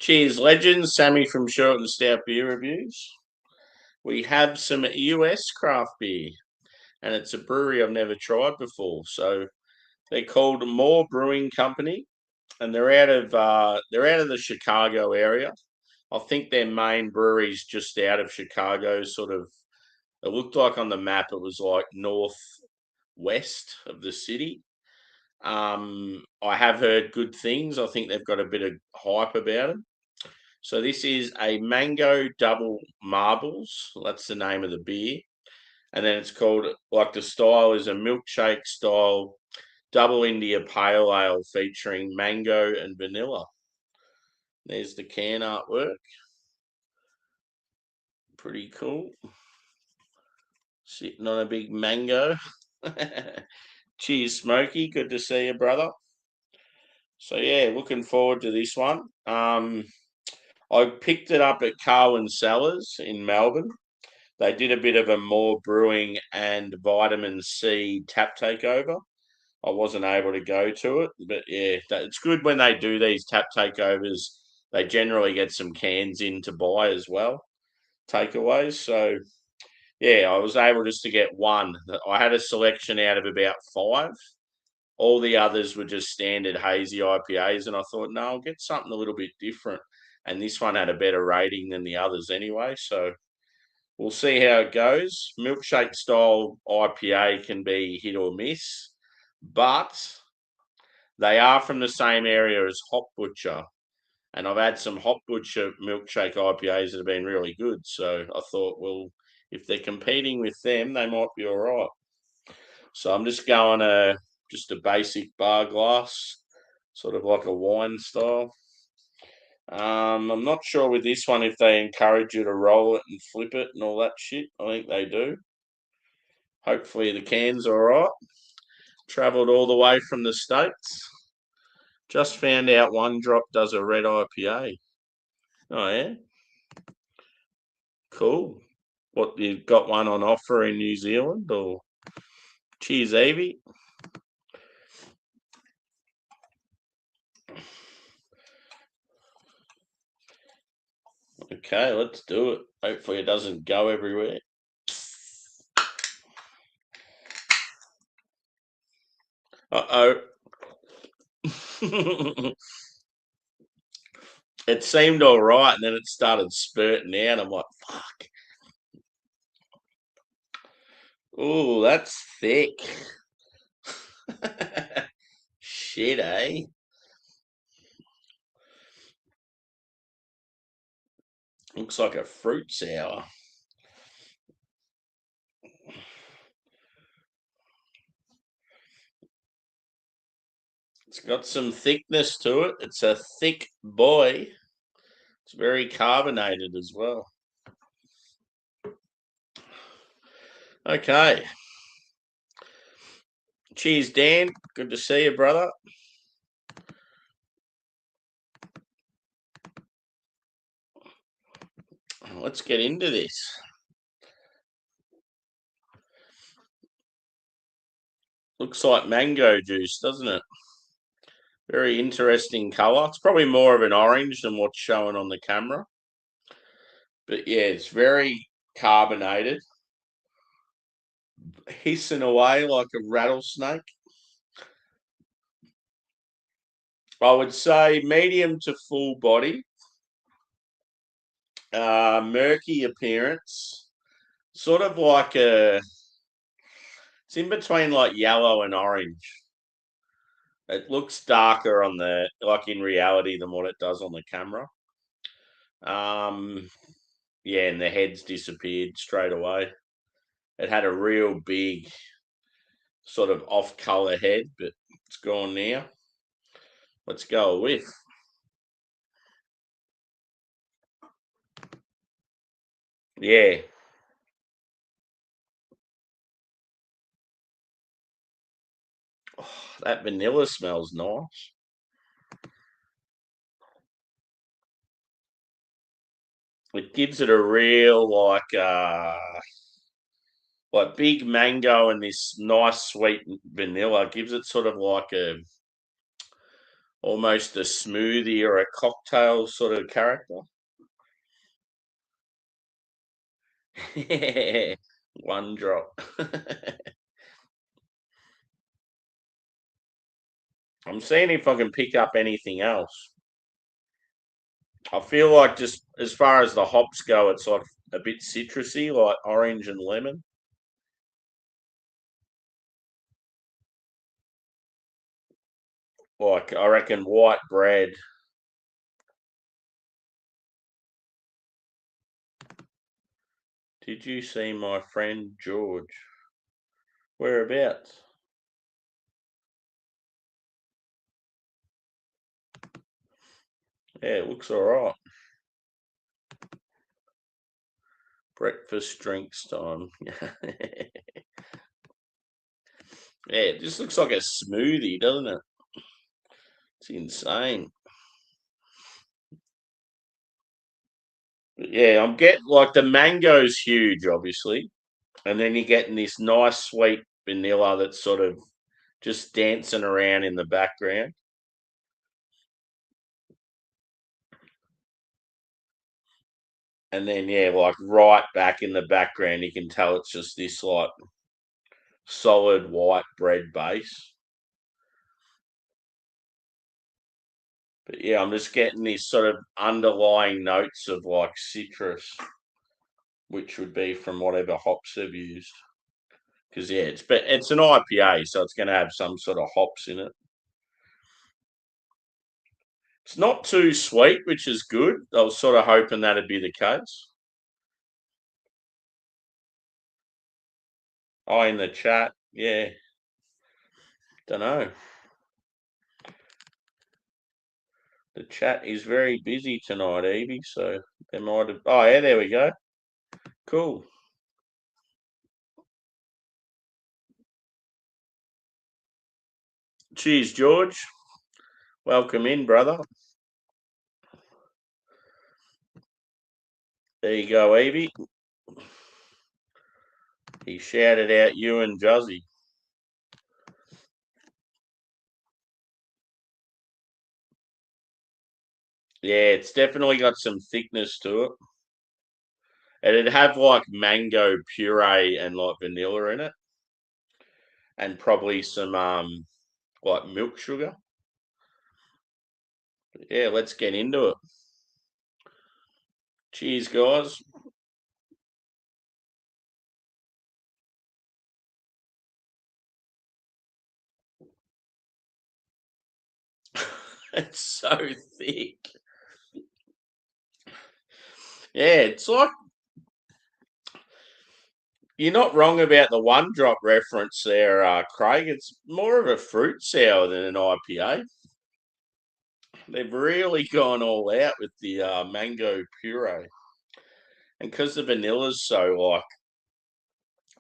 Cheers, legends. Sammy from Short and Stout Beer Reviews. We have some US craft beer, and it's a brewery I've never tried before. So they're called More Brewing Company, and they're out of the Chicago area. I think their main brewery's just out of Chicago. Sort of, it looked like on the map it was like northwest of the city. I have heard good things. I think they've got a bit of hype about it. So this is a mango double marbles. That's the name of the beer. And then it's called, like the style is a milkshake style double India pale ale featuring mango and vanilla. There's the can artwork. Pretty cool. Sitting on a big mango. Cheers, Smokey. Good to see you, brother. So yeah, looking forward to this one. I picked it up at Carwyn Cellars in Melbourne. They did a bit of a More Brewing and Vitamin C tap takeover. I wasn't able to go to it, but yeah, it's good when they do these tap takeovers. They generally get some cans in to buy as well, takeaways. So yeah, I was able just to get one. I had a selection out of about five. All the others were just standard hazy IPAs, and I thought, no, I'll get something a little bit different. And this one had a better rating than the others anyway, so we'll see how it goes. Milkshake style IPA can be hit or miss, but they are from the same area as Hop Butcher. And I've had some Hop Butcher milkshake IPAs that have been really good. So I thought, well, if they're competing with them, they might be all right. So I'm just going just a basic bar glass, sort of like a wine style. I'm not sure with this one if they encourage you to roll it and flip it and all that shit. I think they do. Hopefully the can's all right. Travelled all the way from the States. Just found out One Drop does a red IPA. Oh, yeah? Cool. What, you've got one on offer in New Zealand or? Cheers, Evie. Okay, let's do it. Hopefully it doesn't go everywhere. Uh-oh. It seemed all right, and then it started spurting out. I'm like, fuck. Ooh, that's thick. Shit, eh? Looks like a fruit sour. It's got some thickness to it. It's a thick boy. It's very carbonated as well. Okay. Cheers, Dan. Good to see you, brother. Let's get into this. Looks like mango juice, doesn't it? Very interesting colour. It's probably more of an orange than what's showing on the camera. But yeah, it's very carbonated. Hissing away like a rattlesnake. I would say medium to full body. Murky appearance. Sort of like it's in between like yellow and orange. It looks darker on like in reality than what it does on the camera. Yeah, and the head's disappeared straight away. It had a real big sort of off-color head, but it's gone now. Let's go with. Yeah. Oh, that vanilla smells nice. It gives it a real like big mango and this nice sweet vanilla. Gives it sort of like almost a smoothie or a cocktail sort of character. One drop. I'm seeing if I can pick up anything else. I feel like just as far as the hops go, it's like a bit citrusy, like orange and lemon. Like I reckon white bread. Did you see my friend George? Whereabouts? Yeah, it looks all right. Breakfast drinks time. Yeah, it just looks like a smoothie, doesn't it? It's insane. But yeah, I'm getting like the mango's huge, obviously, and then you're getting this nice sweet vanilla that's sort of just dancing around in the background. And then yeah, like right back in the background, you can tell it's just this like solid white bread base. But yeah, I'm just getting these sort of underlying notes of like citrus, which would be from whatever hops they've used. Because yeah, it's an IPA, so it's going to have some sort of hops in it. It's not too sweet, which is good. I was sort of hoping that'd be the case. Oh, in the chat, yeah, don't know. The chat is very busy tonight, Evie. So they might have. Oh yeah, there we go. Cool. Cheers, George. Welcome in, brother. There you go, Evie. He shouted out you and Juzzy. Yeah, it's definitely got some thickness to it. And it'd have like mango puree and like vanilla in it. And probably some like milk sugar. Yeah, let's get into it. Cheers, guys. It's so thick. Yeah, it's like you're not wrong about the one drop reference there, Craig. It's more of a fruit sour than an IPA. They've really gone all out with the mango puree, and because the vanilla's so like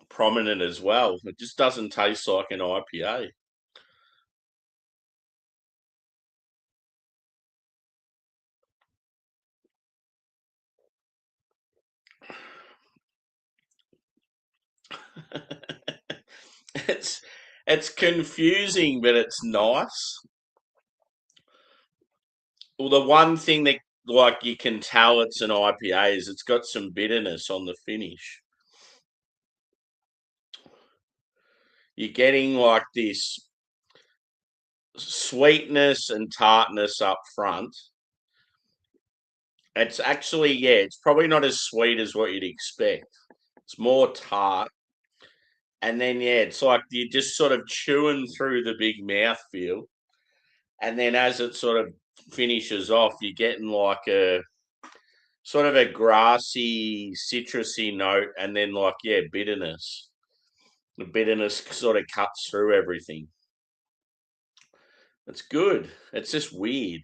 prominent as well, it just doesn't taste like an IPA. it's it's confusing, but it's nice. Well, the one thing that like you can tell it's an IPA is it's got some bitterness on the finish. You're getting like this sweetness and tartness up front. It's actually, yeah, it's probably not as sweet as what you'd expect. It's more tart. And then, yeah, it's like you're just sort of chewing through the big mouth feel. And then as it sort of finishes off, you're getting like a sort of a grassy, citrusy note. And then, like, yeah, bitterness. The bitterness sort of cuts through everything. It's good. It's just weird.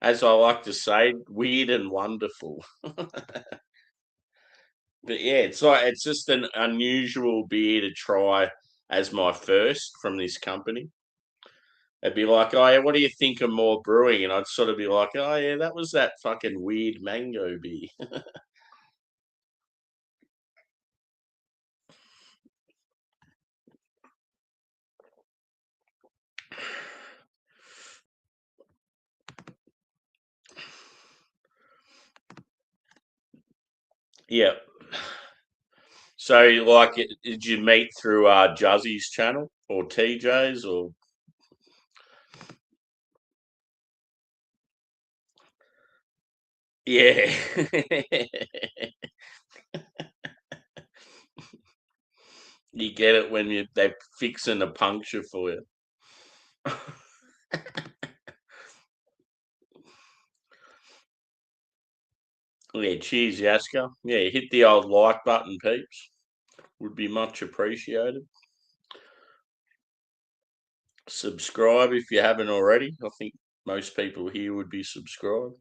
As I like to say, weird and wonderful. But yeah, it's just an unusual beer to try as my first from this company. It'd be like, oh yeah, what do you think of more brewing? And I'd sort of be like, oh yeah, that was that fucking weird mango beer. Yeah. So, like, did you meet through Juzzy's channel or TJ's or? Yeah. You get it when they're fixing a puncture for you. Yeah, cheers, Yaska. Yeah, hit the old like button, peeps. Would be much appreciated. Subscribe if you haven't already. I think most people here would be subscribed.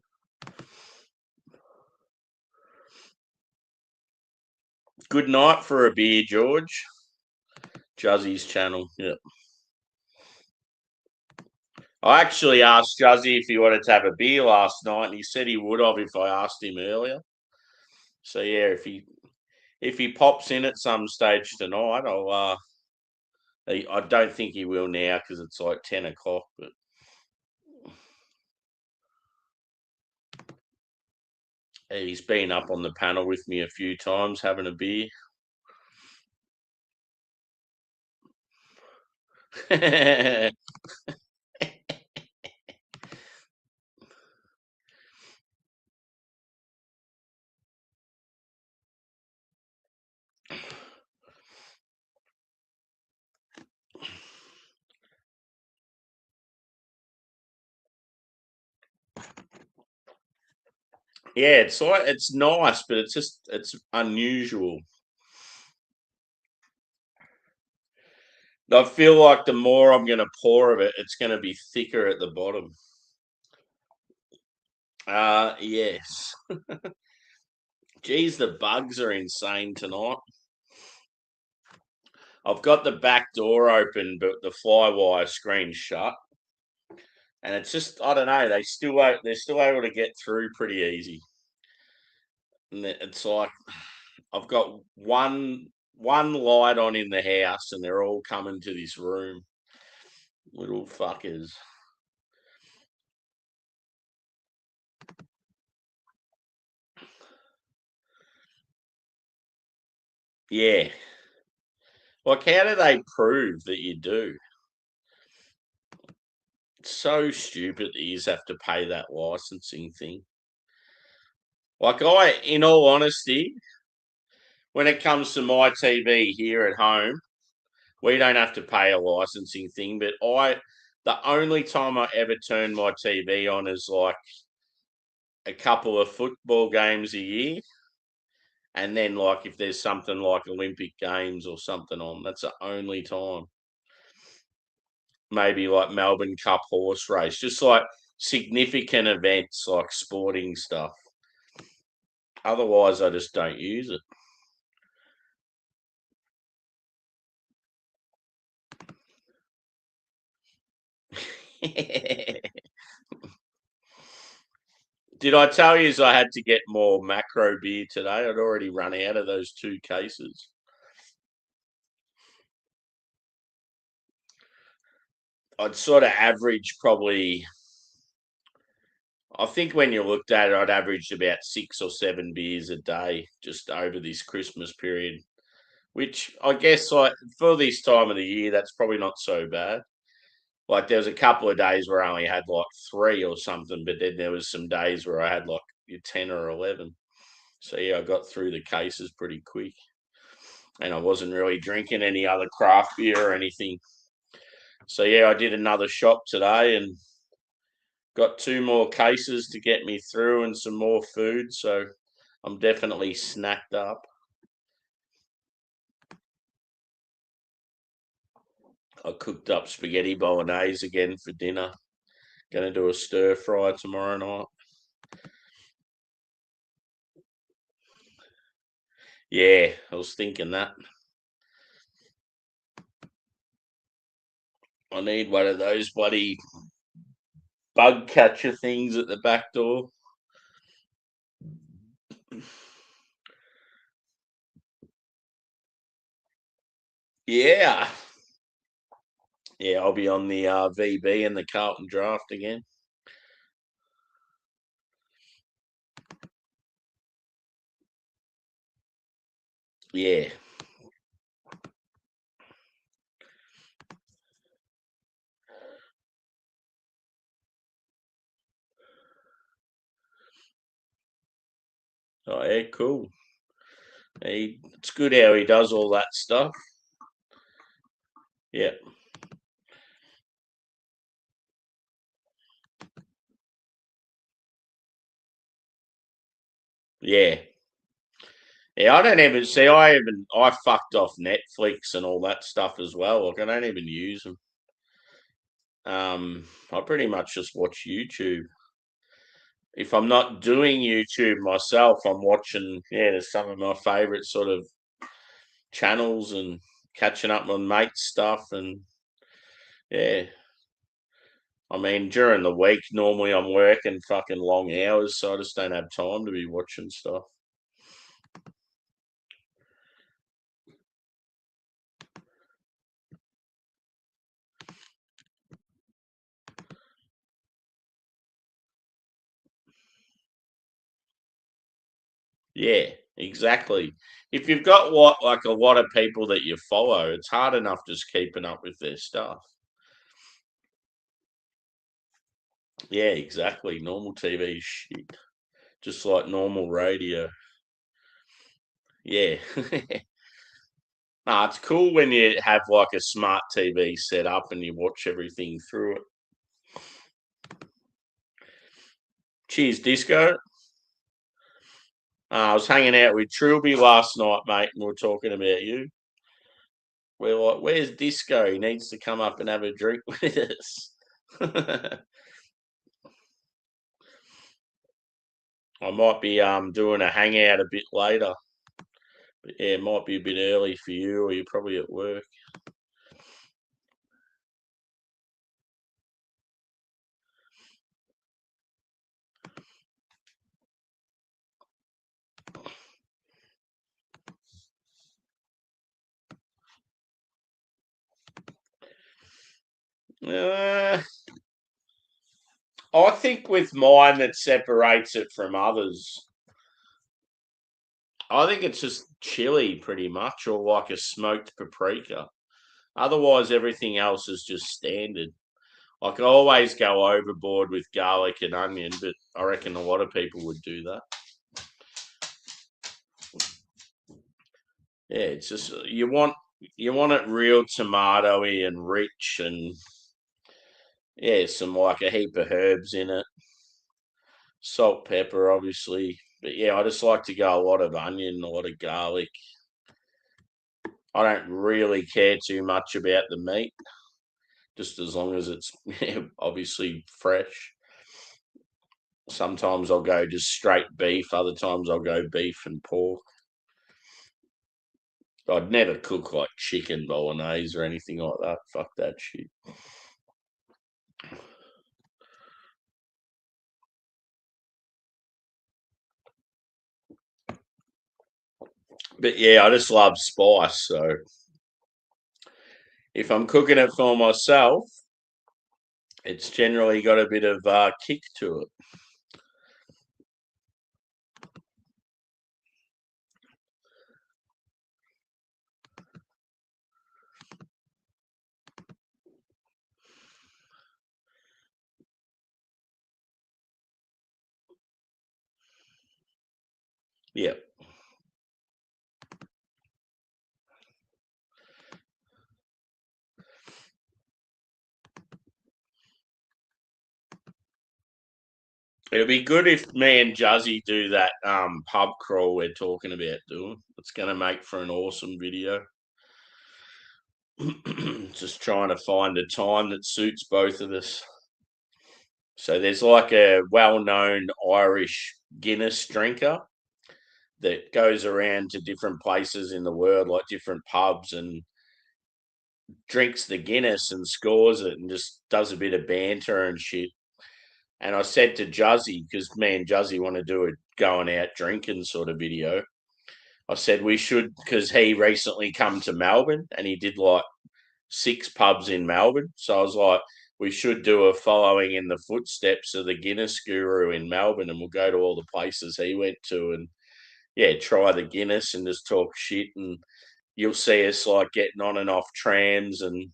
Good night for a beer, George. Juzzy's channel. Yep. I actually asked Juzzy if he wanted to have a beer last night, and he said he would have if I asked him earlier. So yeah, if he pops in at some stage tonight, I don't think he will now because it's like 10 o'clock. But he's been up on the panel with me a few times having a beer. Yeah, it's nice, but it's unusual. I feel like the more I'm going to pour of it, it's going to be thicker at the bottom. Yes. Geez, the bugs are insane tonight. I've got the back door open, but the flywire screen's shut, and it's just I don't know. They're still able to get through pretty easy, and it's like I've got one light on in the house, and they're all coming to this room. Little fuckers. Yeah. Like, how do they prove that you do? It's so stupid that you just have to pay that licensing thing. Like, in all honesty, when it comes to my TV here at home, we don't have to pay a licensing thing. But the only time I ever turn my TV on is like a couple of football games a year. And then, like, if there's something like Olympic Games or something on, that's the only time. Maybe like Melbourne Cup horse race, just like significant events like sporting stuff. Otherwise, I just don't use it. Did I tell you I had to get more macro beer today? I'd already run out of those 2 cases. I'd sort of average probably, I think when you looked at it, I'd averaged about 6 or 7 beers a day just over this Christmas period, which I guess like for this time of the year, that's probably not so bad. Like there was a couple of days where I only had like 3 or something, but then there was some days where I had like 10 or 11. So yeah, I got through the cases pretty quick, and I wasn't really drinking any other craft beer or anything. So yeah, I did another shop today and got 2 more cases to get me through and some more food. So I'm definitely snacked up. I cooked up spaghetti bolognese again for dinner. Going to do a stir fry tomorrow night. Yeah, I was thinking that. I need one of those bloody bug catcher things at the back door. Yeah. Yeah, I'll be on the VB and the Carlton draft again. Yeah. Oh, yeah, cool. It's good how he does all that stuff. Yeah. Yeah. Yeah, I don't even see. I fucked off Netflix and all that stuff as well. Like I don't even use them. I pretty much just watch YouTube. If I'm not doing YouTube myself, I'm watching. Yeah, there's some of my favorite sort of channels and catching up on mate stuff. And yeah, I mean during the week normally I'm working fucking long hours, so I just don't have time to be watching stuff. Yeah, exactly. If you've got what like a lot of people that you follow, it's hard enough just keeping up with their stuff. Yeah, exactly. Normal TV is shit. Just like normal radio. Yeah. Nah, it's cool when you have like a smart TV set up and you watch everything through it. Cheers, Disco. I was hanging out with Trilby last night, mate, and we were talking about you. We're like, where's Disco? He needs to come up and have a drink with us. I might be doing a hangout a bit later. But yeah, it might be a bit early for you, or you're probably at work. Uh, I think with mine that separates it from others, I think it's just chili pretty much, or like a smoked paprika. Otherwise, everything else is just standard. Like I always go overboard with garlic and onion, but I reckon a lot of people would do that. Yeah, it's just you want it real tomatoey and rich, and yeah, some like a heap of herbs in it, salt, pepper, obviously. But yeah, I just like to go a lot of onion, a lot of garlic. I don't really care too much about the meat, just as long as it's obviously fresh. Sometimes I'll go just straight beef. Other times I'll go beef and pork. I'd never cook like chicken bolognese or anything like that. Fuck that shit. But yeah, I just love spice. So if I'm cooking it for myself, it's generally got a bit of kick to it. Yeah. It'll be good if me and Juzzy do that pub crawl we're talking about doing. It's going to make for an awesome video. Just trying to find a time that suits both of us. So there's like a well-known Irish Guinness drinker that goes around to different places in the world, like different pubs, and drinks the Guinness and scores it and just does a bit of banter and shit. And I said to Juzzy, because me and Juzzy want to do a going out drinking sort of video. I said we should, because he recently come to Melbourne and he did like 6 pubs in Melbourne. So I was like, we should do a following in the footsteps of the Guinness guru in Melbourne, and we'll go to all the places he went to and yeah, try the Guinness and just talk shit, and you'll see us like getting on and off trams and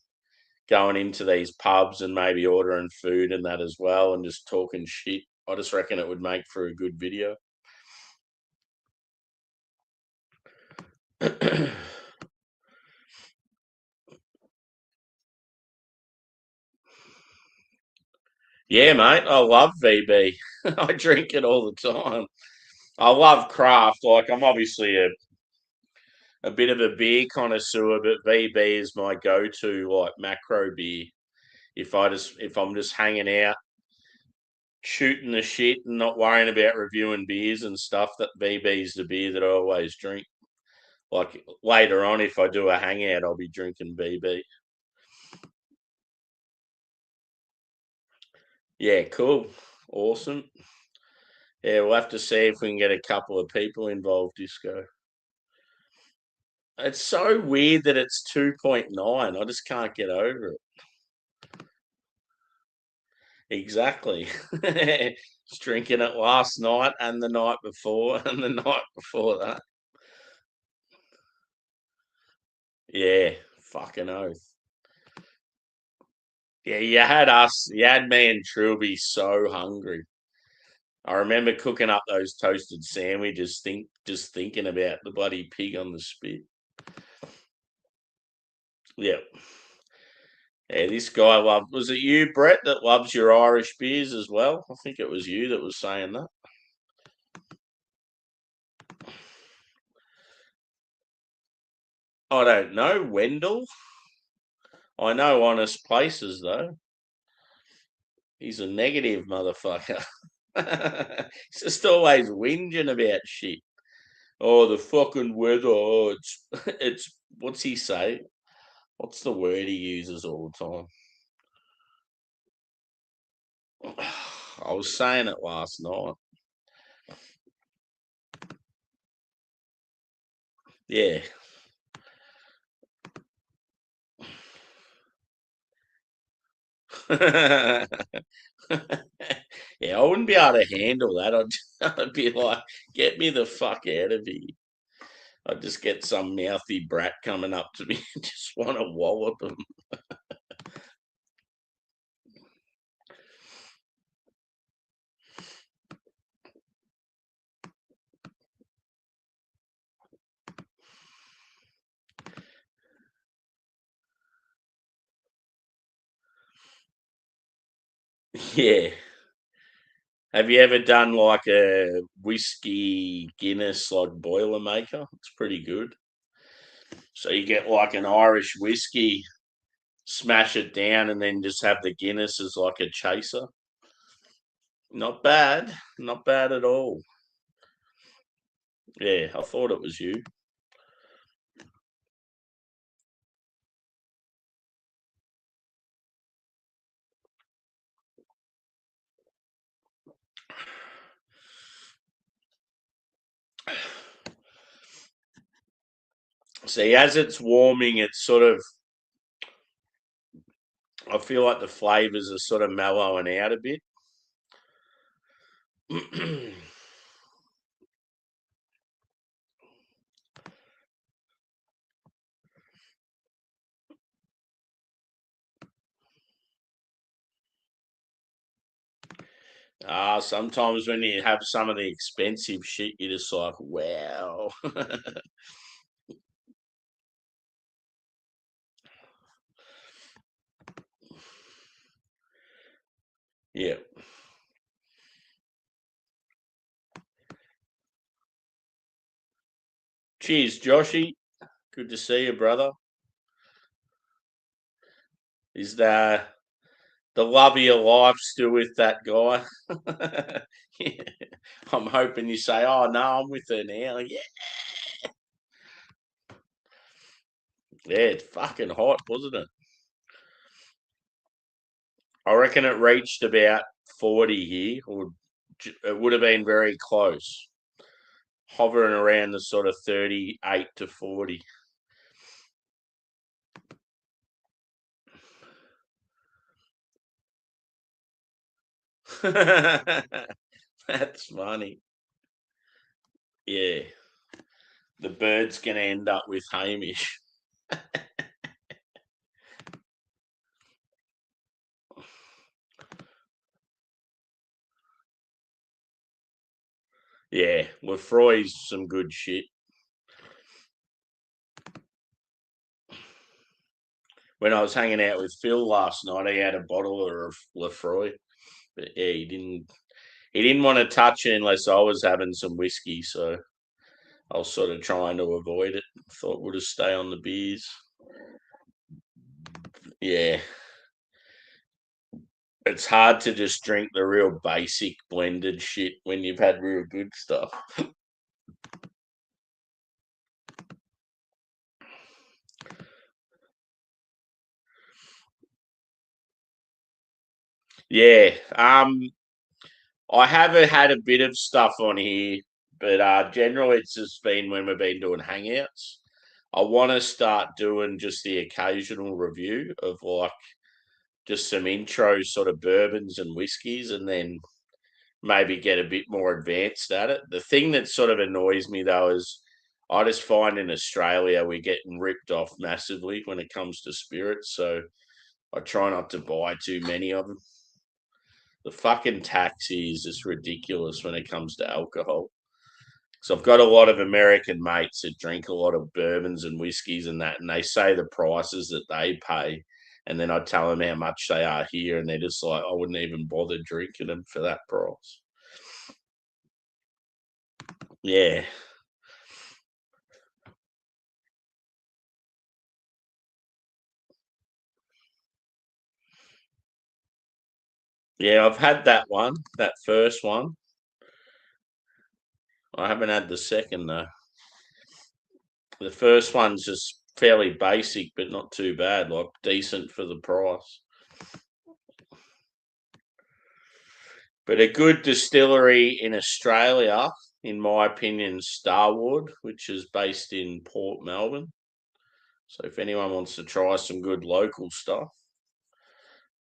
going into these pubs and maybe ordering food and that as well, and just talking shit. I just reckon it would make for a good video. Yeah, mate, I love VB. I drink it all the time. I love craft. Like I'm obviously a bit of a beer connoisseur, but VB is my go-to like macro beer. If I'm just hanging out, shooting the shit, and not worrying about reviewing beers and stuff, that VB is the beer that I always drink. Like later on, if I do a hangout, I'll be drinking VB. Yeah, cool, awesome. Yeah, we'll have to see if we can get a couple of people involved, Disco. It's so weird that it's 2.9. I just can't get over it. Exactly. Was drinking it last night and the night before and the night before that. Yeah, fucking oath. Yeah, you had me and Trilby so hungry. I remember cooking up those toasted sandwiches, just thinking about the bloody pig on the spit. Yeah. Yeah, this guy loved. Was it you, Brett, that loves your Irish beers as well? I think it was you that was saying that. I don't know, Wendell. I know honest places though. He's a negative motherfucker. He's just always whinging about shit. Oh, the fucking weather. Oh, it's what's he say? What's the word he uses all the time? I was saying it last night. Yeah. Yeah, I wouldn't be able to handle that. I'd be like, get me the fuck out of here. I'd just get some mouthy brat coming up to me and just want to wallop him. Yeah. Have you ever done like a whiskey Guinness like Boilermaker? It's pretty good. So you get like an Irish whiskey, smash it down, and then just have the Guinness as like a chaser. Not bad. Not bad at all. Yeah, I thought it was you. See, as it's warming, it's sort of, I feel like the flavours are sort of mellowing out a bit. Sometimes when you have some of the expensive shit, you're just like, wow. Yeah. Cheers, Joshy. Good to see you, brother. Is the love of your life still with that guy? Yeah. I'm hoping you say, "Oh no, I'm with her now." Yeah, yeah, it's fucking hot, wasn't it? I reckon it reached about 40 here, or it would have been very close, hovering around the sort of 38 to 40. That's funny. Yeah. the bird's going to end up with Hamish. Yeah, Lefroy's some good shit. When I was hanging out with Phil last night, he had a bottle of Lefroy. But yeah, he didn't want to touch it unless I was having some whiskey, so I was sort of trying to avoid it. Thought we'll just stay on the beers. Yeah. It's hard to just drink the real basic blended shit when you've had real good stuff. Yeah. I have had a bit of stuff on here, but generally it's just been when we've been doing hangouts. I want to start doing just the occasional review of like just some intro sort of bourbons and whiskies, and then maybe get a bit more advanced at it. The thing that sort of annoys me though is I just find in Australia we're getting ripped off massively when it comes to spirits. So I try not to buy too many of them. The fucking taxi is just ridiculous when it comes to alcohol. So I've got a lot of American mates that drink a lot of bourbons and whiskies and that, and they say the prices that they pay. And then I tell them how much they are here, and they're just like, I wouldn't even bother drinking them for that price. Yeah. Yeah, I've had that one, that first one. I haven't had the second though. The first one's just fairly basic, but not too bad, like decent for the price. But a good distillery in Australia, in my opinion, Starwood, which is based in Port Melbourne. So if anyone wants to try some good local stuff,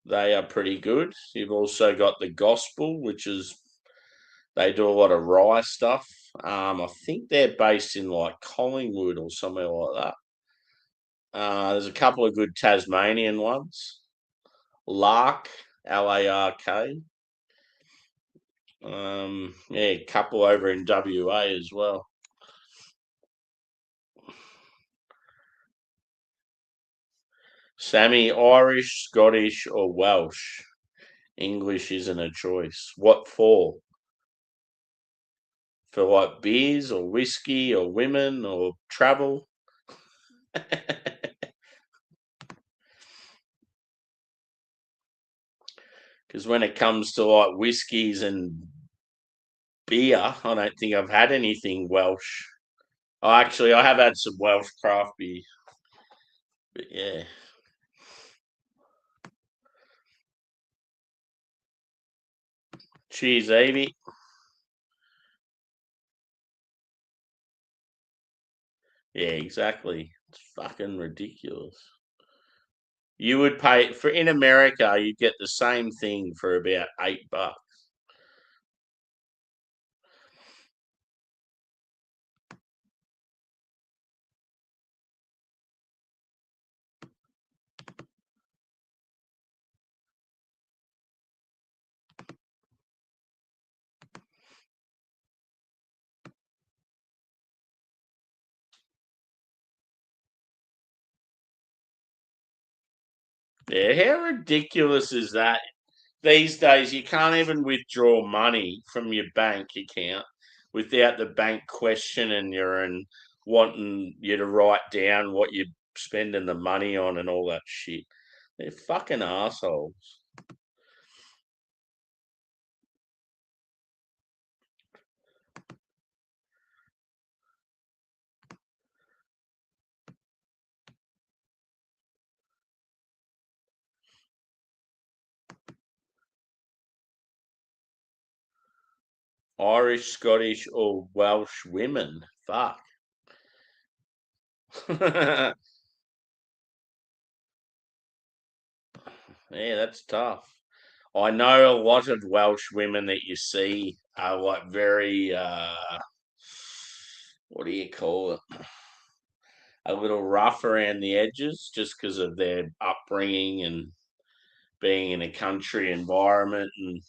they are pretty good. You've also got the Gospel, which is they do a lot of rye stuff. I think they're based in like Collingwood or somewhere like that. There's a couple of good Tasmanian ones. Lark, Lark. Yeah, a couple over in WA as well. Sammy, Irish, Scottish, or Welsh? English isn't a choice. What for? For like beers or whiskey or women or travel? Because when it comes to like whiskies and beer, I don't think I've had anything Welsh. Oh, actually, I have had some Welsh craft beer, but yeah. Cheers, Evie. Yeah, exactly. It's fucking ridiculous. You would pay for in America, you'd get the same thing for about $8. Yeah, how ridiculous is that? These days, you can't even withdraw money from your bank account without the bank questioning you and wanting you to write down what you're spending the money on and all that shit. They're fucking assholes. Irish, Scottish, or Welsh women. Fuck. Yeah, that's tough. I know a lot of Welsh women that you see are like very what do you call it? A little rough around the edges just because of their upbringing and being in a country environment. And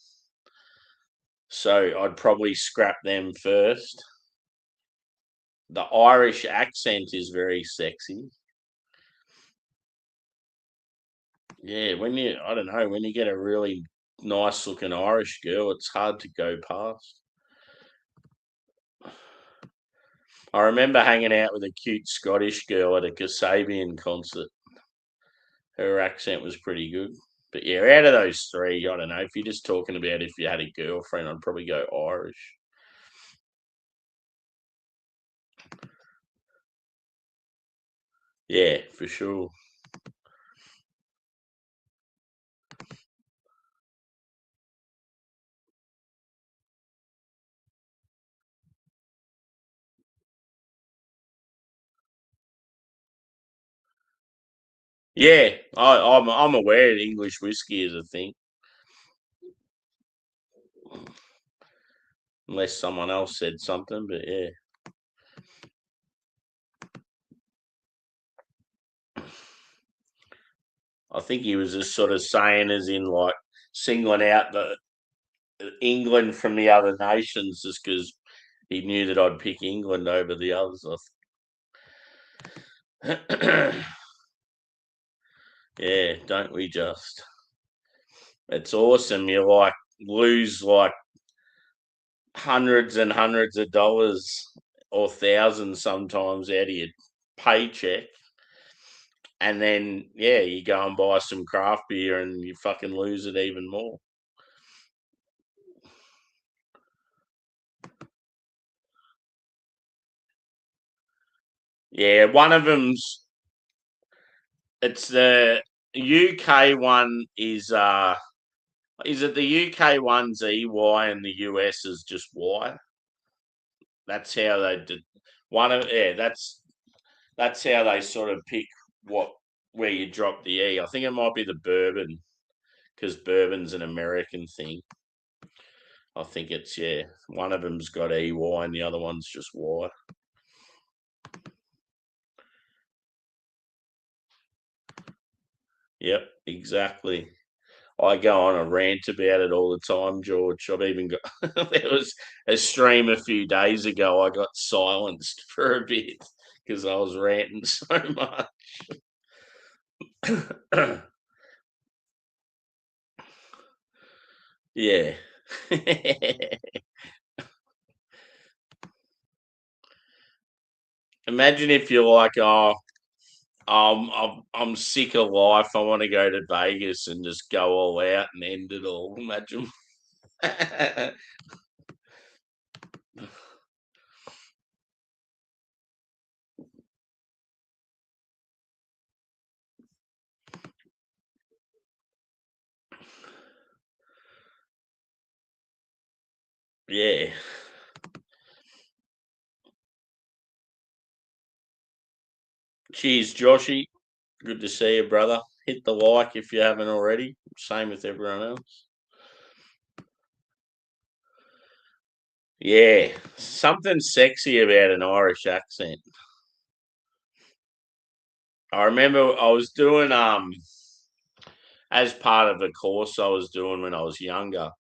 so I'd probably scrap them first. The Irish accent is very sexy. Yeah, I don't know, when you get a really nice looking Irish girl, it's hard to go past. I remember hanging out with a cute Scottish girl at a Kasabian concert. Her accent was pretty good. But yeah, out of those three, I don't know. If you're just talking about if you had a girlfriend, I'd probably go Irish. Yeah, for sure. Yeah, I'm aware that English whiskey is a thing, unless someone else said something. But yeah, I think he was just sort of saying, as in like singling out the England from the other nations, just because he knew that I'd pick England over the others. Yeah, don't we just? It's awesome. You like lose like hundreds and hundreds of dollars or thousands sometimes out of your paycheck. And then, yeah, you go and buy some craft beer and you fucking lose it even more. Yeah, one of them's it's the UK one is it the UK one's EY and the US is just Y? That's how they did one of yeah, that's how they sort of pick what where you drop the E. I think it might be the bourbon because bourbon's an American thing. I think it's yeah, one of them's got EY and the other one's just Y. Yep, exactly. I go on a rant about it all the time, George. I've even got there was a stream a few days ago. I got silenced for a bit because I was ranting so much. Yeah. Imagine if you're like, oh, I'm sick of life. I want to go to Vegas and just go all out and end it all. Imagine. Yeah. Cheers, Joshy. Good to see you, brother. Hit the like if you haven't already. Same with everyone else. Yeah, something sexy about an Irish accent. I remember I was doing as part of a course I was doing when I was younger.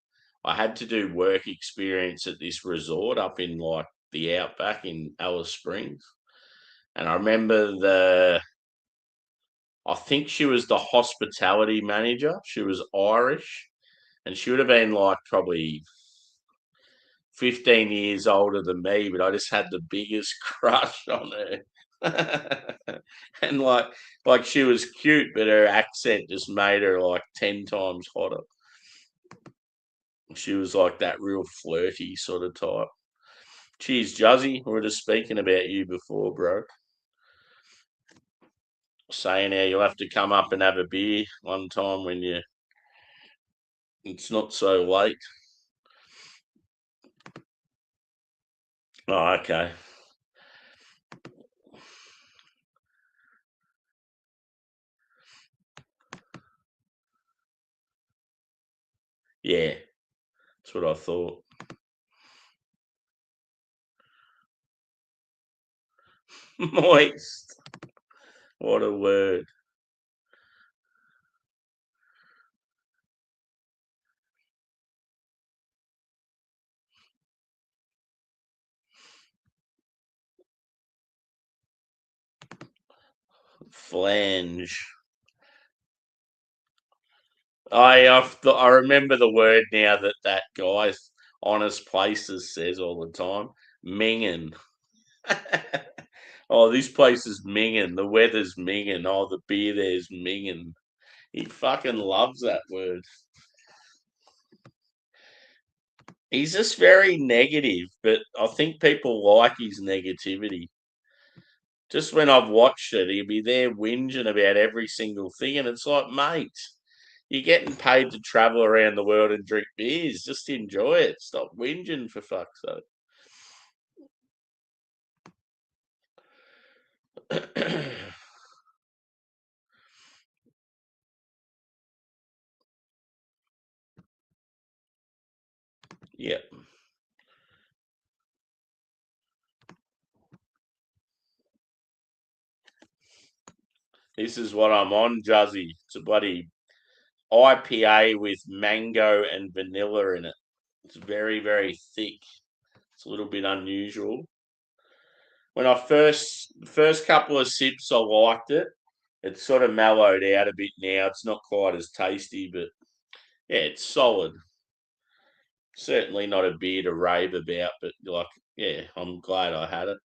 I had to do work experience at this resort up in like the outback in Alice Springs. And I remember I think she was the hospitality manager. She was Irish and she would have been like probably 15 years older than me, but I just had the biggest crush on her. And like she was cute, but her accent just made her like 10 times hotter. She was like that real flirty sort of type. Cheers, Juzzy. We were just speaking about you before, bro. Saying how you'll have to come up and have a beer one time when it's not so late. Oh, okay. Yeah, that's what I thought. Moist. What a word. Flange. I remember the word now that guy Honest Places says all the time. Minging. Oh, this place is minging. The weather's minging. Oh, the beer there's minging. He fucking loves that word. He's just very negative, but I think people like his negativity. Just when I've watched it, he'll be there whinging about every single thing, and it's like, mate, you're getting paid to travel around the world and drink beers. Just enjoy it. Stop whinging, for fuck's sake. Yep. This is what I'm on, Juzzy. It's a bloody IPA with mango and vanilla in it. It's very, very thick. It's a little bit unusual. When I first couple of sips, I liked it. It's sort of mellowed out a bit now. It's not quite as tasty, but yeah, it's solid. Certainly not a beer to rave about, but like, yeah, I'm glad I had it.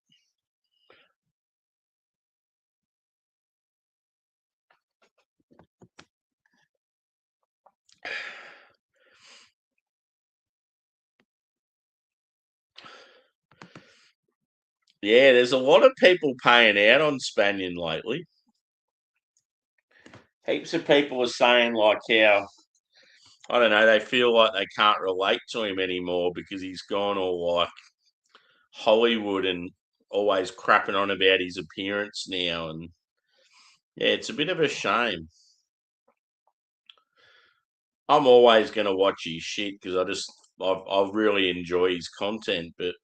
Yeah, there's a lot of people paying out on Spanion lately. Heaps of people are saying like how I don't know, they feel like they can't relate to him anymore because he's gone all like Hollywood and always crapping on about his appearance now. And yeah, it's a bit of a shame. I'm always going to watch his shit because I really enjoy his content. But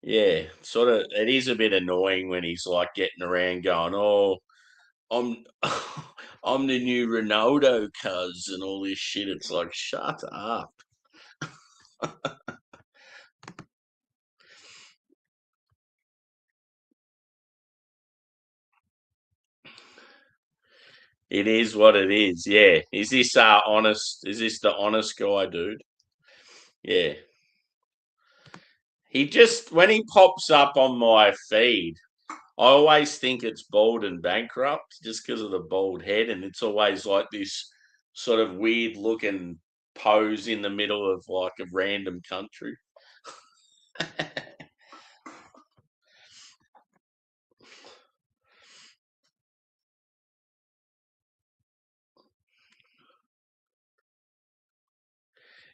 yeah, sort of, it is a bit annoying when he's like getting around going, oh, I'm. I'm the new Ronaldo cuz and all this shit. It's like, shut up. It is what it is. Yeah. Is this honest? Is this the honest guy, dude? Yeah. He just when he pops up on my feed, I always think it's bald and bankrupt just because of the bald head, and it's always like this sort of weird looking pose in the middle of like a random country.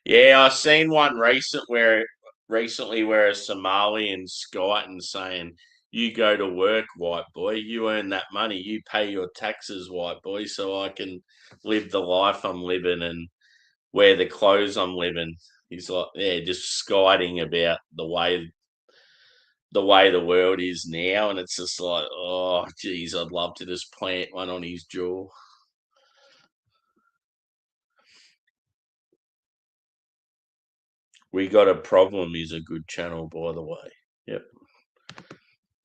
Yeah, I seen one recently where a Somalian Skyton saying, "You go to work, white boy. You earn that money. You pay your taxes, white boy, so I can live the life I'm living and wear the clothes I'm living." He's like, yeah, just skiting about the way the world is now, and it's just like, oh, geez, I'd love to just plant one on his jaw. We Got a Problem is a good channel, by the way. Yep.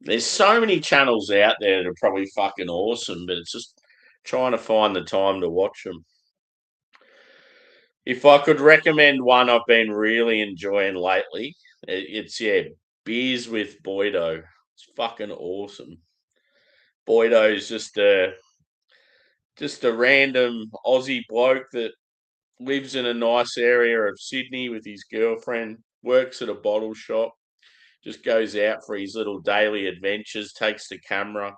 There's so many channels out there that are probably fucking awesome, but it's just trying to find the time to watch them. If I could recommend one I've been really enjoying lately, it's yeah, Beers with Boydo. It's fucking awesome. Boydo's just a random Aussie bloke that lives in a nice area of Sydney with his girlfriend, works at a bottle shop, just goes out for his little daily adventures, takes the camera,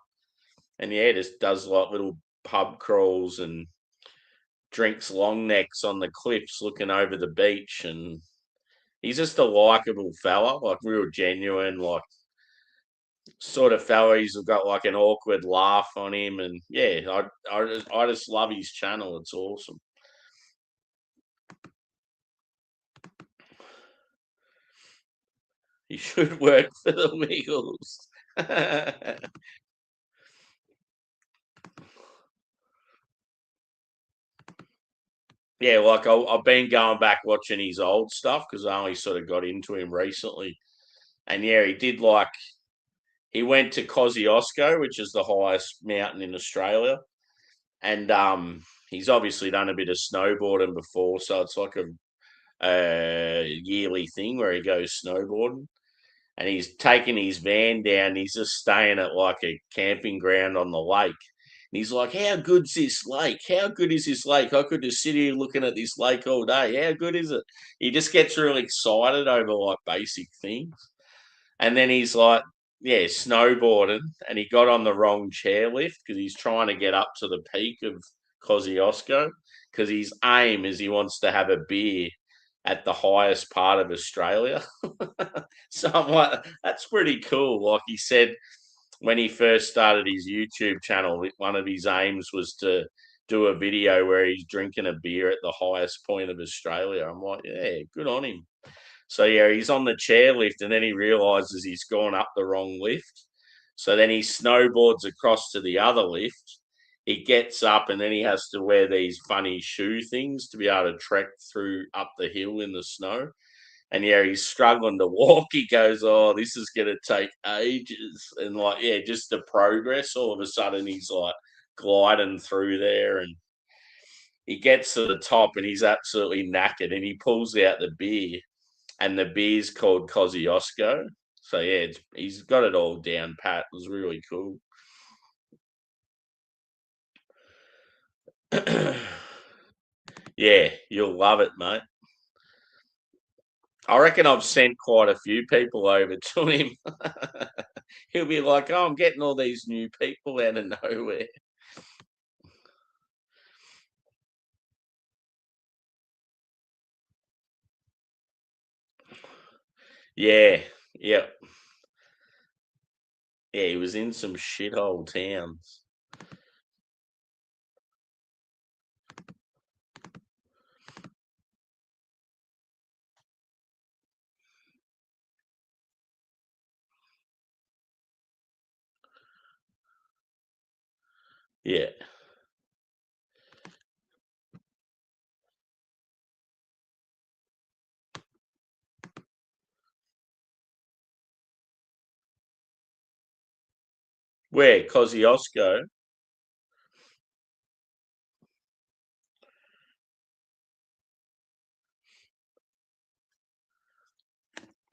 and yeah, just does like little pub crawls and drinks long necks on the cliffs looking over the beach. And he's just a likable fella, like real genuine, like sort of fella. He's got like an awkward laugh on him. And yeah, I just love his channel. It's awesome. He should work for the Wiggles. Yeah, like I've been going back watching his old stuff because I only sort of got into him recently. And yeah, he went to Kosciuszko, which is the highest mountain in Australia. And he's obviously done a bit of snowboarding before, so it's like a yearly thing where he goes snowboarding. And he's taking his van down. He's just staying at like a camping ground on the lake. And he's like, "How good's this lake? How good is this lake? I could just sit here looking at this lake all day. How good is it?" He just gets really excited over like basic things. And then he's like, yeah, snowboarding, and he got on the wrong chairlift because he's trying to get up to the peak of Kosciuszko because his aim is he wants to have a beer at the highest part of Australia. So I'm like, that's pretty cool. Like he said when he first started his YouTube channel, one of his aims was to do a video where he's drinking a beer at the highest point of Australia. I'm like, yeah, good on him. So yeah, he's on the chairlift and then he realizes he's gone up the wrong lift. So then he snowboards across to the other lift. He gets up and then he has to wear these funny shoe things to be able to trek through up the hill in the snow. And yeah, he's struggling to walk. He goes, "Oh, this is going to take ages." And like, yeah, just the progress. All of a sudden, he's like gliding through there and he gets to the top and he's absolutely knackered and he pulls out the beer and the beer's called Kosciuszko. So yeah, he's got it all down pat. It was really cool. Yeah, you'll love it, mate. I reckon I've sent quite a few people over to him. He'll be like, "Oh, I'm getting all these new people out of nowhere." Yeah, yeah, yeah. He was in some shithole towns. Yeah. Where Kosciuszko?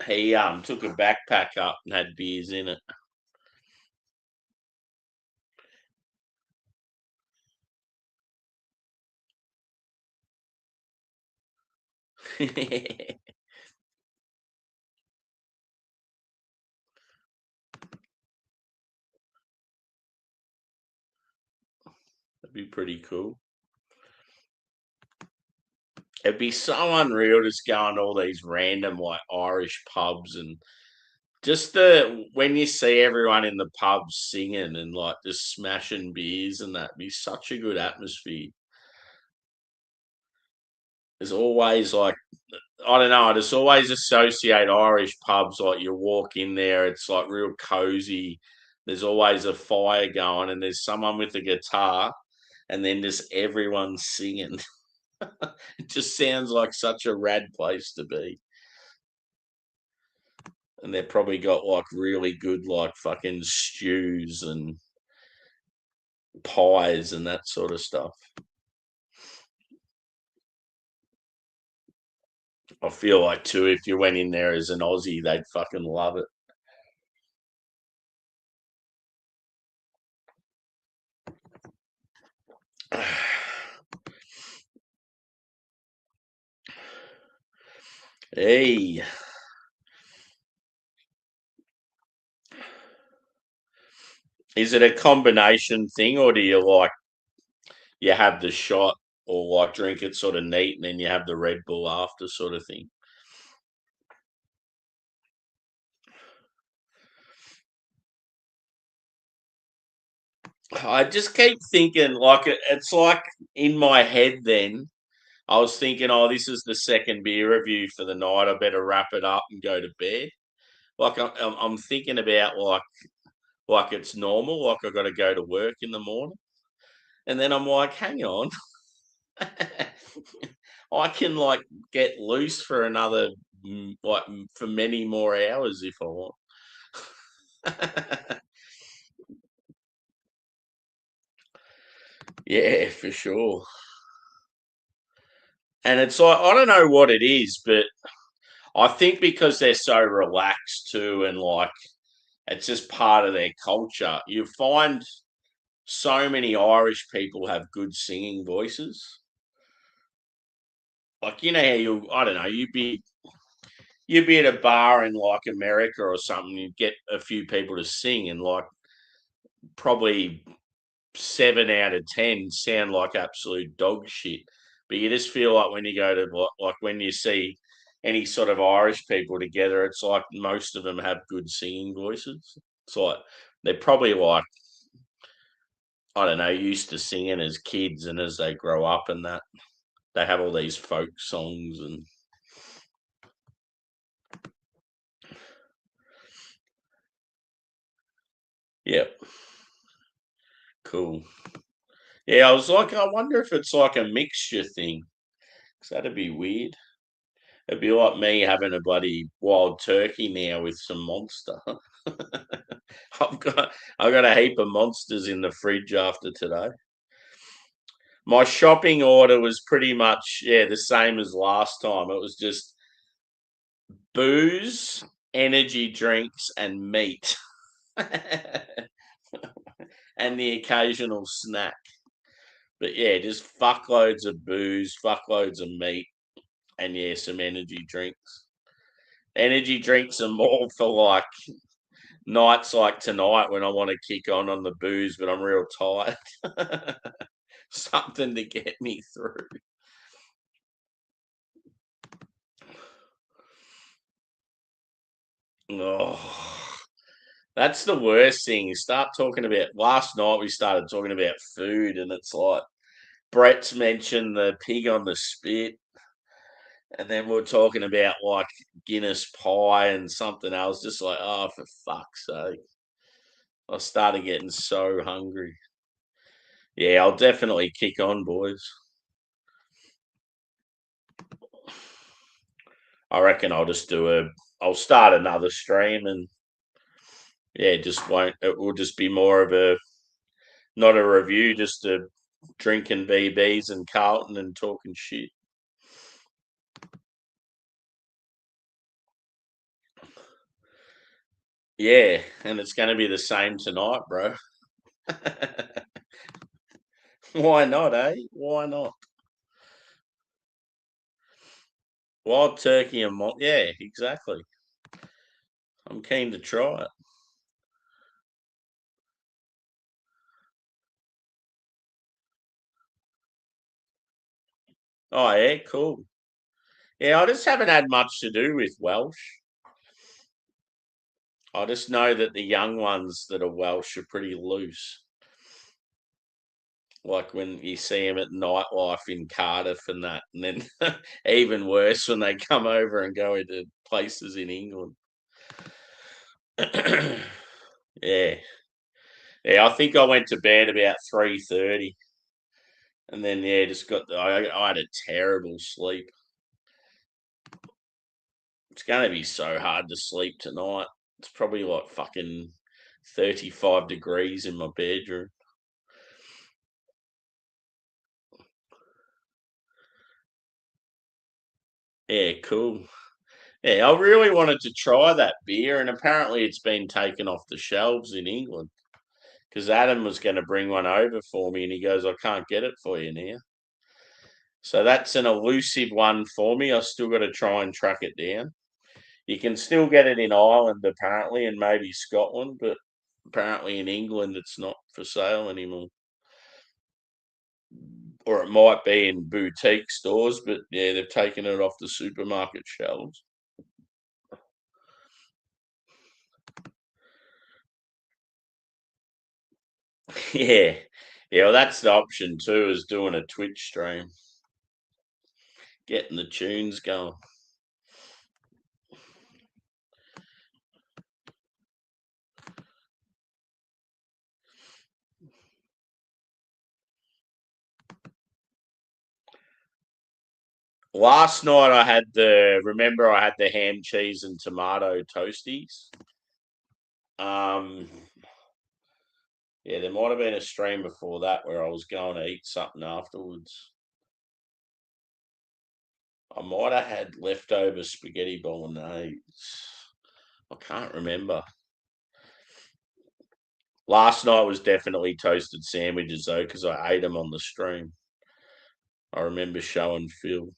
He took a backpack up and had beers in it. That'd be pretty cool. It'd be so unreal just going to all these random like Irish pubs and just the when you see everyone in the pubs singing and like just smashing beers and that be such a good atmosphere. There's always like I don't know, I just always associate Irish pubs like you walk in there, it's like real cozy. There's always a fire going and there's someone with a guitar and then just everyone singing. It just sounds like such a rad place to be. And they've probably got like really good like fucking stews and pies and that sort of stuff. I feel like too, if you went in there as an Aussie, they'd fucking love it. Hey, is it a combination thing, or do you like you have the shot, or like drink it sort of neat, and then you have the Red Bull after, sort of thing? I just keep thinking like it's like in my head. Then I was thinking, oh, this is the second beer review for the night. I better wrap it up and go to bed. Like I'm thinking about like like it's normal, like I got to go to work in the morning. And then I'm like, hang on, I can like get loose for another for many more hours if I want. Yeah, for sure. And it's like I don't know what it is, but I think because they're so relaxed too, and like it's just part of their culture. You find so many Irish people have good singing voices. Like you know how I don't know, you'd be at a bar in like America or something, you'd get a few people to sing, and like probably 7 out of 10 sound like absolute dog shit. But you just feel like when you go to like when you see any sort of Irish people together, it's like most of them have good singing voices. It's like they're probably like I don't know, used to singing as kids, and as they grow up and that they have all these folk songs and yeah, cool. Yeah, I was like, I wonder if it's like a mixture thing, 'cause that'd be weird. It'd be like me having a bloody wild turkey now with some monster. I've got a heap of monsters in the fridge after today. My shopping order was pretty much the same as last time. It was just booze, energy drinks, and meat, and the occasional snack. But yeah, just fuckloads of booze, fuckloads of meat, and yeah, some energy drinks. Energy drinks are more for like nights like tonight when I want to kick on the booze, but I'm real tired. Something to get me through. Oh, that's the worst thing. You start talking about last night. We started talking about food, and it's like Brett's mentioned the pig on the spit, and then we're talking about like Guinness pie and something else. Just like, oh, for fuck's sake! I started getting so hungry. Yeah, I'll definitely kick on, boys. I reckon I'll start another stream and yeah, it will just be more of a, not a review, just a drinking BBs and Carlton and talking shit. Yeah, and it's going to be the same tonight, bro. Why not, eh? Why not? Wild turkey and yeah, exactly. I'm keen to try it. Oh yeah, cool. Yeah, I just haven't had much to do with Welsh. I just know that the young ones that are Welsh are pretty loose. Like when you see them at nightlife in Cardiff and that, and then even worse when they come over and go into places in England. Yeah, yeah. I think I went to bed about 3:30, and then yeah, just I had a terrible sleep. It's going to be so hard to sleep tonight. It's probably like fucking 35 degrees in my bedroom. Yeah, cool. Yeah, I really wanted to try that beer, and apparently it's been taken off the shelves in England because Adam was going to bring one over for me, and he goes, "I can't get it for you now." So that's an elusive one for me. I still got to try and track it down. You can still get it in Ireland apparently, and maybe Scotland, but apparently in England it's not for sale anymore. Or it might be in boutique stores, but yeah, they've taken it off the supermarket shelves. Yeah. Yeah, well, that's the option too, is doing a Twitch stream, getting the tunes going. Last night I had remember I had the ham, cheese, and tomato toasties. Yeah, there might have been a stream before that where I was going to eat something afterwards. I might have had leftover spaghetti bolognese. I can't remember. Last night was definitely toasted sandwiches though, because I ate them on the stream. I remember showing Phil.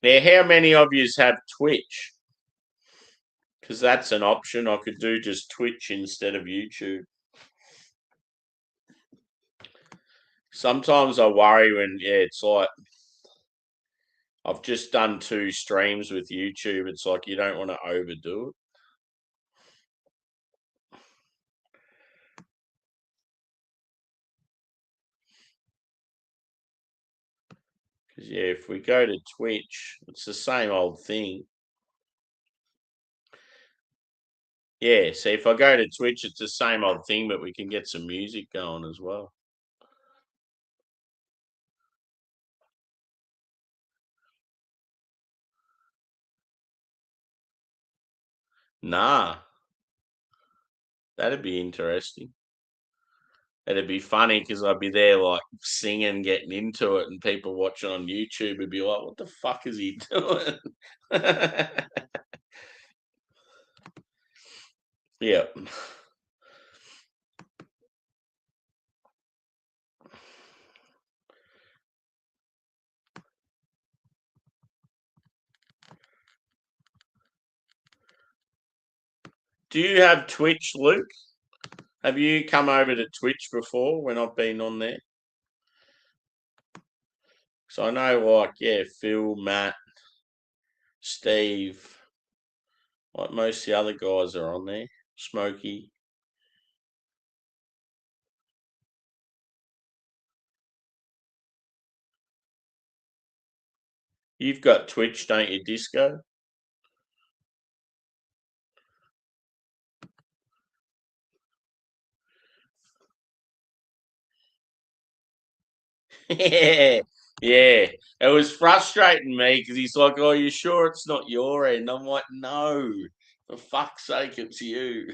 Now, how many of yous have Twitch? Because that's an option. I could do just Twitch instead of YouTube. Sometimes I worry when, it's like I've just done 2 streams with YouTube. It's like you don't want to overdo it. Because, yeah, if we go to Twitch, it's the same old thing. Yeah, see, if I go to Twitch, it's the same old thing, but we can get some music going as well. Nah, that'd be interesting. It'd be funny because I'd be there like singing, getting into it, and people watching on YouTube would be like, "What the fuck is he doing?" Yeah. Do you have Twitch, Luke? Have you come over to Twitch before when I've been on there? So I know, like, yeah, Phil, Matt, Steve, like most of the other guys are on there. Smokey. You've got Twitch, don't you, Disco? Yeah, yeah. It was frustrating me because he's like, "Oh, you sure it's not your end?" I'm like, "No, for fuck's sake, it's you."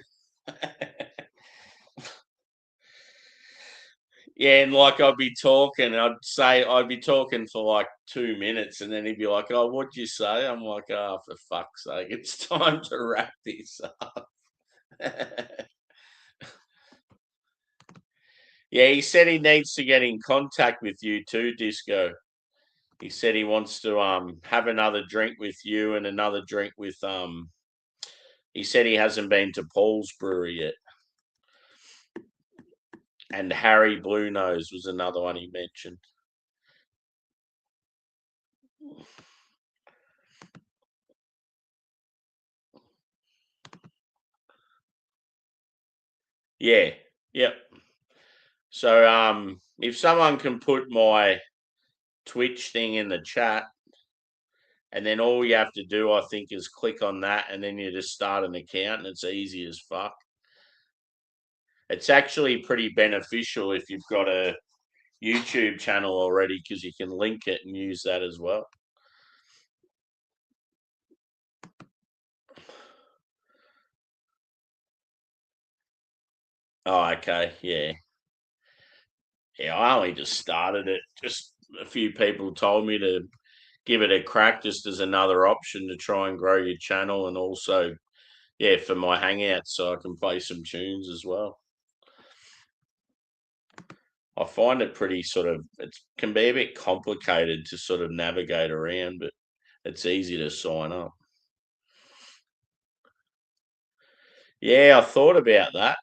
Yeah, and like I'd be talking for like 2 minutes, and then he'd be like, "Oh, what'd you say?" I'm like, "Oh, for fuck's sake, it's time to wrap this up." Yeah, he said he needs to get in contact with you too, Disco. He said he wants to have another drink with you and another drink with he said he hasn't been to Paul's brewery yet. And Harry Blue Nose was another one he mentioned. Yeah. Yep. So if someone can put my Twitch thing in the chat, and then all you have to do, I think, is click on that, and then you just start an account, and it's easy as fuck. It's actually pretty beneficial if you've got a YouTube channel already because you can link it and use that as well. Oh, okay, yeah. Yeah, I only just started it. Just a few people told me to give it a crack just as another option to try and grow your channel and also, yeah, for my hangouts so I can play some tunes as well. I find it pretty it can be a bit complicated to sort of navigate around, but it's easy to sign up. Yeah, I thought about that.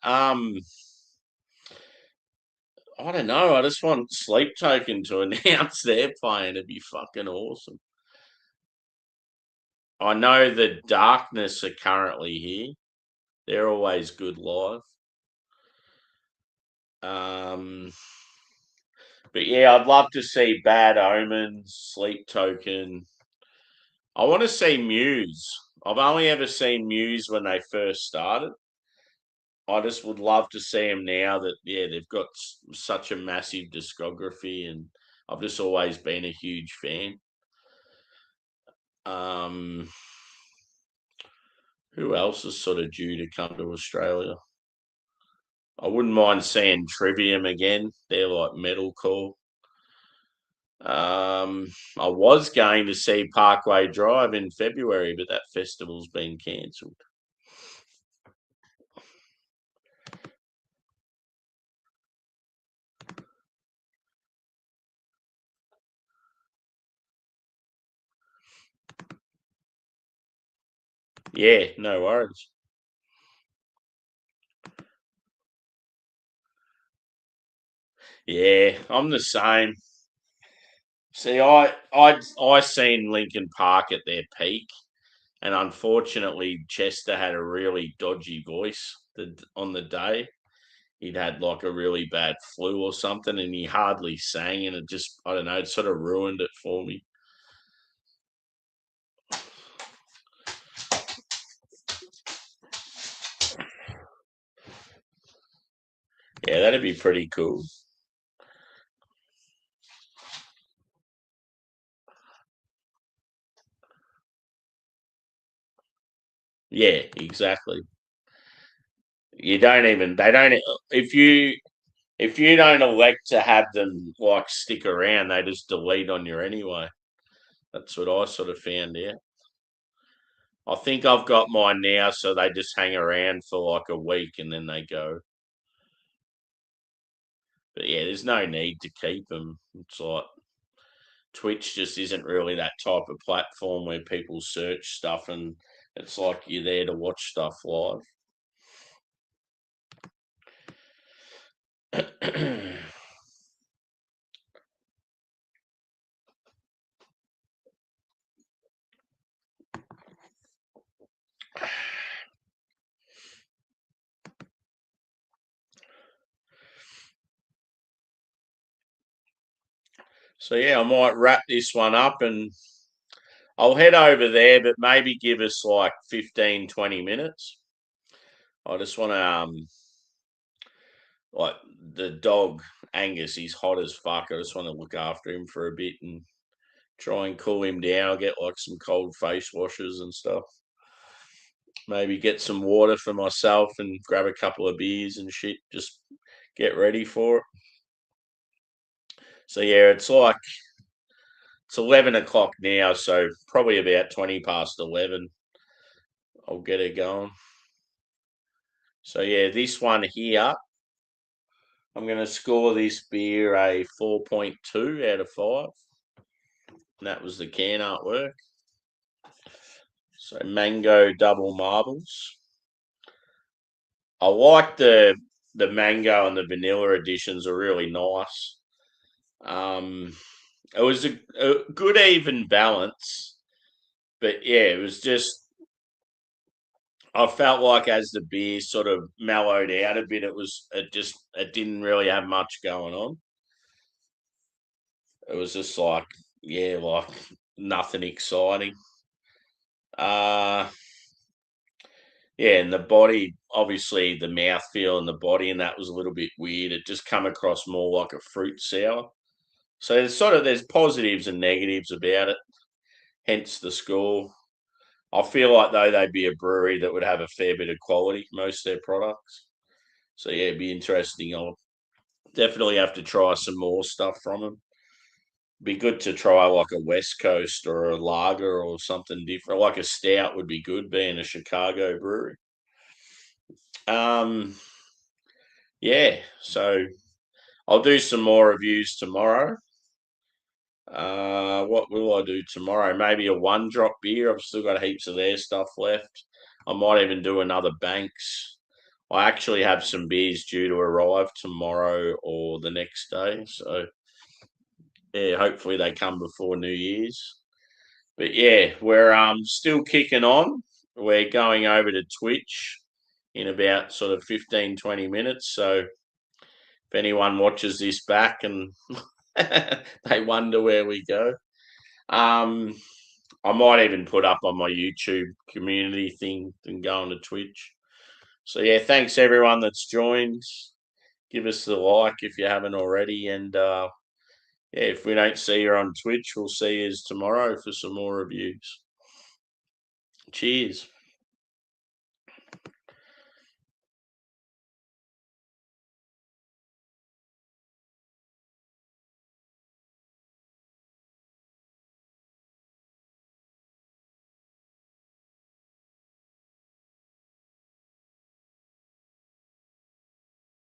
I don't know. I just want Sleep Token to announce they're playing. It'd be fucking awesome. I know the Darkness are currently here. They're always good live. Um, But yeah, I'd love to see Bad Omens, Sleep Token. I want to see Muse. I've only ever seen Muse when they first started. I just would love to see them now that they've got such a massive discography, and I've just always been a huge fan. Who else is sort of due to come to Australia? I wouldn't mind seeing Trivium again. They're like metalcore. I was going to see Parkway Drive in February, but that festival's been cancelled. Yeah, no worries. Yeah, I'm the same. See, I seen Lincoln Park at their peak, and unfortunately, Chester had a really dodgy voice on the day. He'd had like a really bad flu or something, and he hardly sang, and it just I don't know, it sort of ruined it for me. Yeah, that'd be pretty cool. Yeah, exactly. You don't even they don't if you don't elect to have them like stick around, they just delete on you anyway. That's what I sort of found out. I think I've got mine now, so they just hang around for like a week and then they go. But yeah, there's no need to keep them. It's like Twitch just isn't really that type of platform where people search stuff and it's like you're there to watch stuff live. So yeah, I might wrap this one up and I'll head over there, but maybe give us like 15, 20 minutes. I just want to like the dog Angus, he's hot as fuck. I just want to look after him for a bit and try and cool him down. I'll get like some cold face washes and stuff. Maybe get some water for myself and grab a couple of beers and shit. Just get ready for it. So yeah, it's 11 o'clock now, so probably about 20 past 11. I'll get it going. So yeah, this one here, I'm going to score this beer a 4.2 out of 5. And that was the can artwork. So mango double marbles. I like the mango and the vanilla editions are really nice. It was a good even balance, but yeah, it was just I felt like as the beer sort of mellowed out a bit, it didn't really have much going on. It was just like like nothing exciting. Uh Yeah, and the body, obviously, the mouthfeel and the body, and that was a little bit weird. It just come across more like a fruit sour. So there's positives and negatives about it. Hence the score. I feel like though they'd be a brewery that would have a fair bit of quality most of their products. So yeah, it'd be interesting. I'll definitely have to try some more stuff from them. Be good to try like a West Coast or a lager or something different. Like a stout would be good, being a Chicago brewery. Um, yeah, so I'll do some more reviews tomorrow. What will I do tomorrow? Maybe a one drop beer. I've still got heaps of their stuff left. I might even do another Banks. I actually have some beers due to arrive tomorrow or the next day. So yeah, hopefully they come before New Year's. But yeah, we're still kicking on. We're going over to Twitch in about sort of 15, 20 minutes. So if anyone watches this back and They wonder where we go. Um, I might even put up on my YouTube community thing and go on to Twitch. So yeah, thanks everyone that's joined. Give us the like if you haven't already, and yeah, if we don't see you on Twitch, we'll see you tomorrow for some more reviews. Cheers.